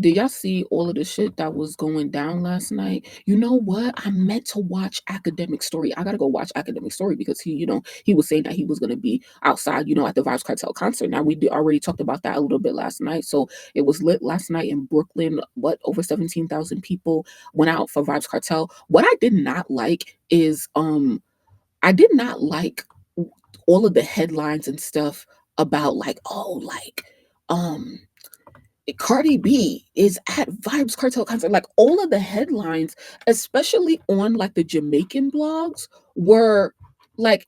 Did y'all see all of the shit that was going down last night? You know what? I meant to watch Academic Story. I gotta go watch Academic Story because he was saying that he was gonna be outside, at the Vibes Cartel concert. Now already talked about that a little bit last night. So it was lit last night in Brooklyn. What, over 17,000 people went out for Vibes Cartel. What I did not like is I did not like all of the headlines and stuff about like, oh, like um Cardi B is at Vibes Cartel concert. Like all of the headlines, especially on like the Jamaican blogs, were like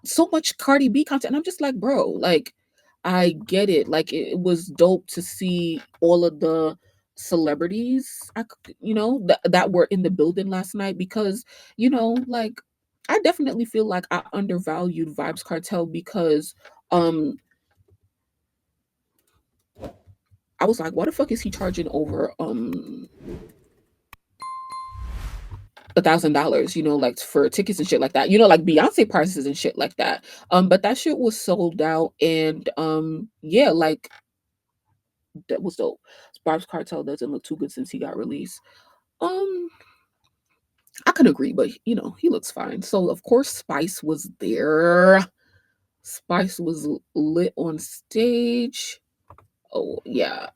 so much Cardi B content. And I'm just like, bro, like I get it. Like it was dope to see all of the celebrities, that were in the building last night because, like I definitely feel like I undervalued Vibes Cartel because um I was like, why the fuck is he charging over $1,000, like for tickets and shit like that, like Beyonce prices and shit like that. But that shit was sold out and yeah, like that was dope. Barb's Cartel doesn't look too good since he got released. Um, I could agree, but he looks fine. So of course Spice was there. Spice was lit on stage. Oh yeah.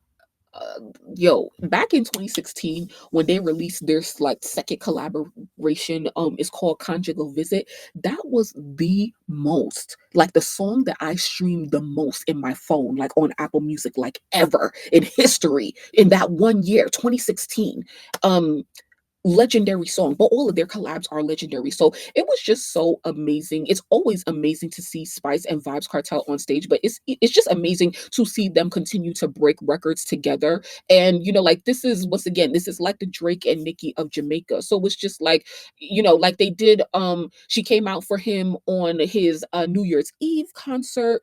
Yo, back in 2016 when they released their like second collaboration, it's called Conjugal Visit. That was the most like the song that I streamed the most in my phone, like on Apple Music, like ever in history in that one year, 2016. Legendary song, but all of their collabs are legendary. So it was just so amazing. It's always amazing to see Spice and Vibes Cartel on stage, but it's just amazing to see them continue to break records together. And like this is like the Drake and Nicki of Jamaica. So it's just like, like they did she came out for him on his New Year's Eve concert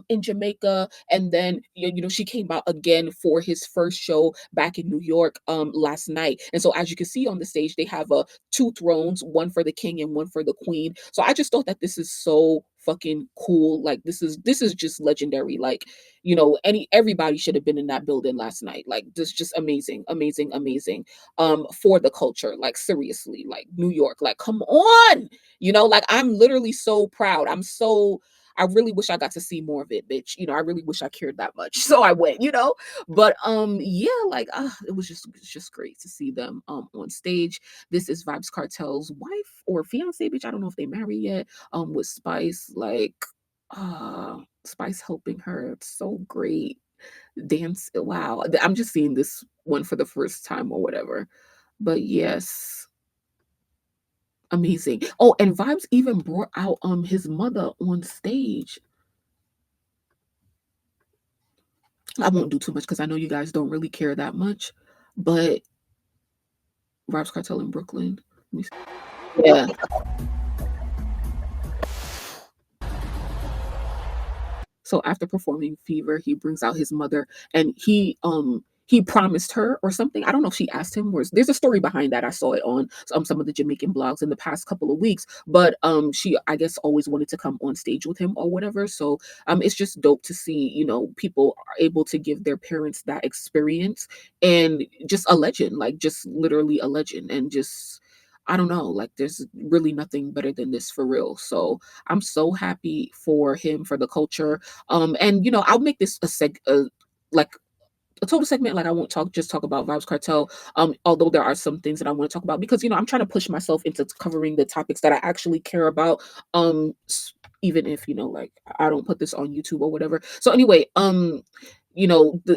in Jamaica, and then she came out again for his first show back in New York last night. And so as you can see on the stage, they have two thrones, one for the king and one for the queen. So I just thought that this is so fucking cool. Like this is just legendary. Like, everybody should have been in that building last night. Like this just amazing, amazing, amazing. For the culture. Like seriously, like New York, like come on. Like I'm literally so proud. I really wish I got to see more of it, bitch. I really wish I cared that much. So I went. But yeah, like it was just great to see them on stage. This is Vibes Cartel's wife or fiance, bitch. I don't know if they married yet. With Spice, like Spice helping her. It's so great. Dance. Wow. I'm just seeing this one for the first time or whatever. But yes, amazing. Oh, and Vibes even brought out his mother on stage. I won't do too much because I know you guys don't really care that much, but Vibes Cartel in Brooklyn. Yeah. So after performing Fever, he brings out his mother and he promised her or something. I don't know if she asked him or there's a story behind that. I saw it on some of the Jamaican blogs in the past couple of weeks. But she I guess always wanted to come on stage with him or whatever. So it's just dope to see, people are able to give their parents that experience and just a legend, like just literally a legend and just I don't know, like there's really nothing better than this for real. So I'm so happy for him, for the culture. And I'll make this like a total segment. Like I won't talk about Vibes Cartel. Although there are some things that I want to talk about because I'm trying to push myself into covering the topics that I actually care about. Even if like I don't put this on YouTube or whatever. So anyway,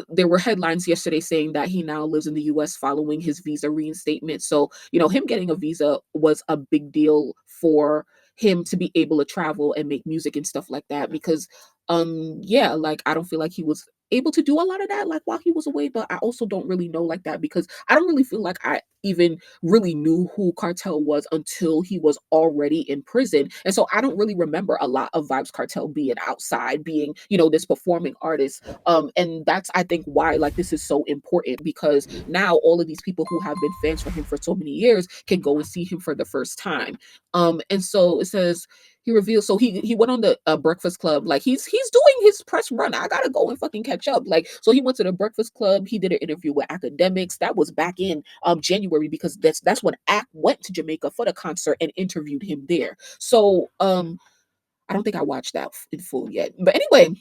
there were headlines yesterday saying that he now lives in the US following his visa reinstatement. So, him getting a visa was a big deal for him to be able to travel and make music and stuff like that because yeah, like I don't feel like he was able to do a lot of that like while he was away, but I also don't really know like that because I don't really feel like I even really knew who Cartel was until he was already in prison. And so I don't really remember a lot of Vibes Cartel being outside, being, this performing artist. And that's I think why like this is so important because now all of these people who have been fans for him for so many years can go and see him for the first time. And so it says He revealed, so he went on the Breakfast Club. Like he's doing his press run. I gotta go and fucking catch up. Like so, he went to the Breakfast Club. He did an interview with academics. That was back in January because that's when Ack went to Jamaica for the concert and interviewed him there. So I don't think I watched that in full yet. But anyway,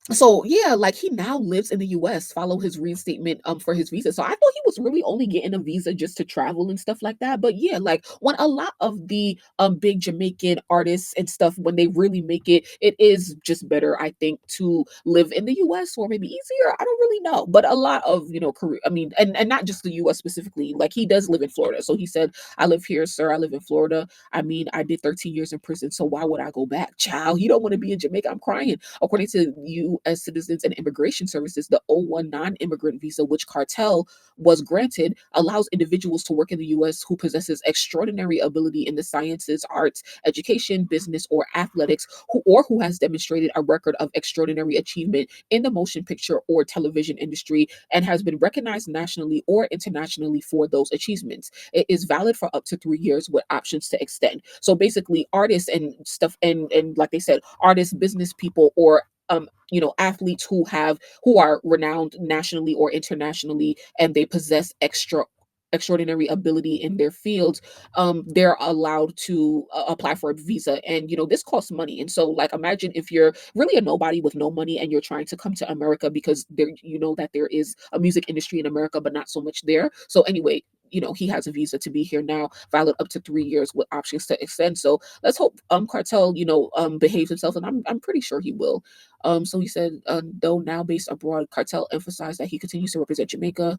so yeah, like he now lives in the US, follow his reinstatement for his visa. So I thought he was really only getting a visa just to travel and stuff like that. But yeah, like when a lot of the big Jamaican artists and stuff, when they really make it, it is just better, I think, to live in the US, or maybe easier. I don't really know. But a lot of, career, I mean, and not just the US specifically, like he does live in Florida. So he said, I live here, sir. I live in Florida. I mean, I did 13 years in prison. So why would I go back? Child, you don't want to be in Jamaica. I'm crying. According to U.S. Citizens and Immigration Services, the O-1 non-immigrant visa, which Kartel was granted, allows individuals to work in the U.S. who possesses extraordinary ability in the sciences, arts, education, business, or athletics, who has demonstrated a record of extraordinary achievement in the motion picture or television industry and has been recognized nationally or internationally for those achievements. It is valid for up to 3 years with options to extend. So basically, artists and stuff, and like they said, artists, business people, or athletes who are renowned nationally or internationally, and they possess extraordinary ability in their fields, they're allowed to apply for a visa. And this costs money. And so, like, imagine if you're really a nobody with no money and you're trying to come to America, because there, that there is a music industry in America, but not so much there. So anyway, he has a visa to be here now, valid up to 3 years with options to extend. So let's hope Cartel, behaves himself, and I'm pretty sure he will. So he said, though now based abroad, Cartel emphasized that he continues to represent Jamaica.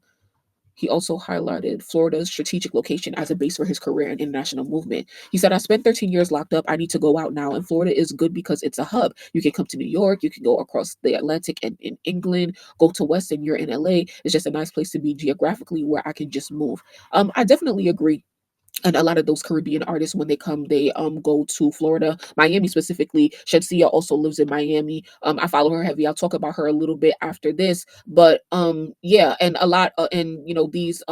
He also highlighted Florida's strategic location as a base for his career and international movement. He said, I spent 13 years locked up. I need to go out now. And Florida is good because it's a hub. You can come to New York. You can go across the Atlantic and in England, go to West, and you're in LA. It's just a nice place to be geographically where I can just move. I definitely agree. And a lot of those Caribbean artists, when they come, they go to Florida, Miami specifically. Shensia also lives in Miami. I follow her heavy. I'll talk about her a little bit after this. But yeah, and a lot and these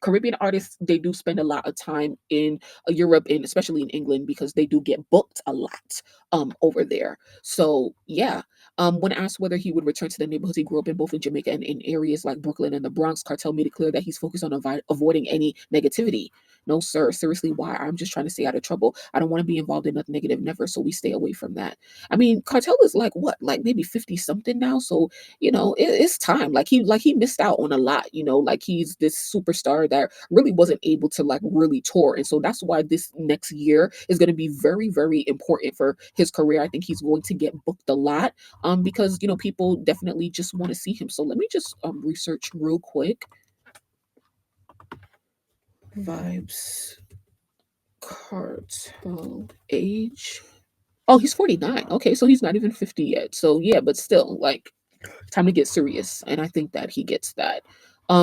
Caribbean artists, they do spend a lot of time in Europe, and especially in England, because they do get booked a lot over there. So yeah. When asked whether he would return to the neighborhoods he grew up in, both in Jamaica and in areas like Brooklyn and the Bronx, Cartel made it clear that he's focused on avoiding any negativity. No, sir. Seriously, why? I'm just trying to stay out of trouble. I don't want to be involved in nothing negative, never. So we stay away from that. I mean, Cartel is like what, like maybe 50 something now. So, it's time. Like he missed out on a lot, like he's this superstar that really wasn't able to like really tour. And so that's why this next year is going to be very, very important for his career. I think he's going to get booked a lot because people definitely just want to see him. So let me just research real quick. Vybz Kartel age. Oh, he's 49. Okay, so he's not even 50 yet. So yeah, but still, like, time to get serious. And I think that he gets that.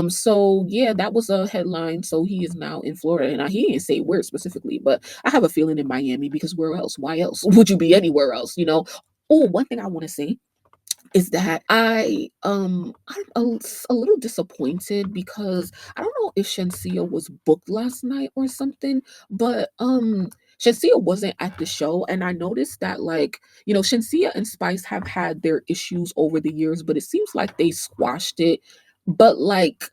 So yeah, that was a headline. So he is now in Florida. And he didn't say where specifically, but I have a feeling in Miami, because where else? Why else would you be anywhere else? Oh, one thing I want to say is that I'm a little disappointed, because I don't know if Shensia was booked last night or something, but Shensia wasn't at the show. And I noticed that, like, Shensia and Spice have had their issues over the years, but it seems like they squashed it. But like,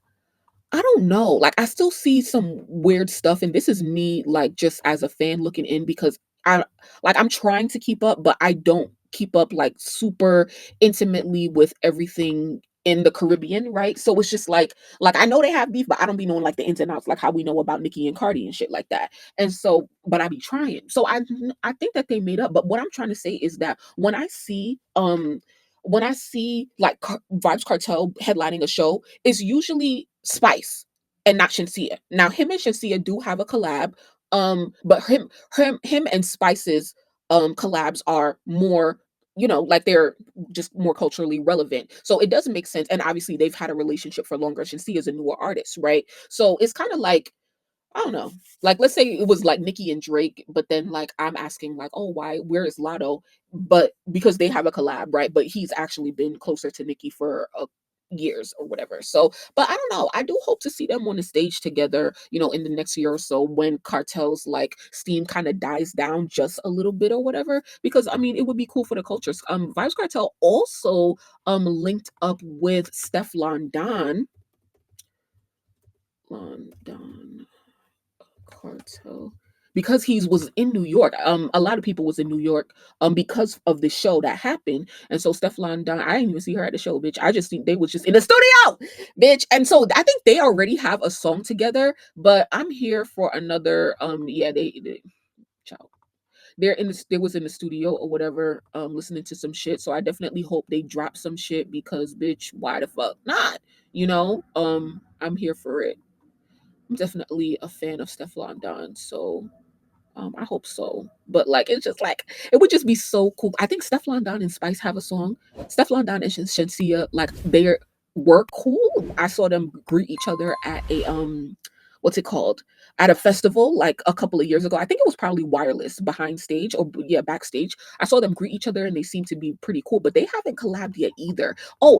I don't know. Like, I still see some weird stuff, and this is me, like, just as a fan looking in, because I'm trying to keep up, but I don't keep up like super intimately with everything in the Caribbean, right? So it's just like I know they have beef, but I don't be knowing like the ins and outs, like how we know about Nicki and Cardi and shit like that. And so, but I be trying. So I think that they made up. But what I'm trying to say is that when I see like Vibes Cartel headlining a show, it's usually Spice and not Shensia. Now him and Shensia do have a collab, but him and Spice's collabs are more, like they're just more culturally relevant. So it doesn't make sense. And obviously they've had a relationship for longer. Shensia is a newer artist, right? So it's kind of like, I don't know. Like, let's say it was like Nicki and Drake, but then like I'm asking like, oh, why? Where is Lotto? But because they have a collab, right? But he's actually been closer to Nicki for years or whatever. So, but I don't know. I do hope to see them on the stage together, in the next year or so when Cartel's like steam kind of dies down just a little bit or whatever. Because I mean, it would be cool for the cultures. Vibes Cartel also linked up with Stefflon Don Cartel because he was in New York. A lot of people was in New York because of the show that happened. And so Stefflon Don, I didn't even see her at the show, bitch. I just think they was just in the studio, bitch. And so I think they already have a song together, but I'm here for another yeah, they ciao. They was in the studio or whatever, listening to some shit. So I definitely hope they drop some shit because bitch, why the fuck not? I'm here for it. I'm definitely a fan of Stefflon Don, so I hope so. But like, it's just like it would just be so cool. I think Stefflon Don and Spice have a song. Stefflon Don and Shensia, like they were cool. I saw them greet each other at a what's it called? At a festival like a couple of years ago. I think it was probably Wireless behind stage or yeah, backstage. I saw them greet each other and they seem to be pretty cool, but they haven't collabed yet either. Oh,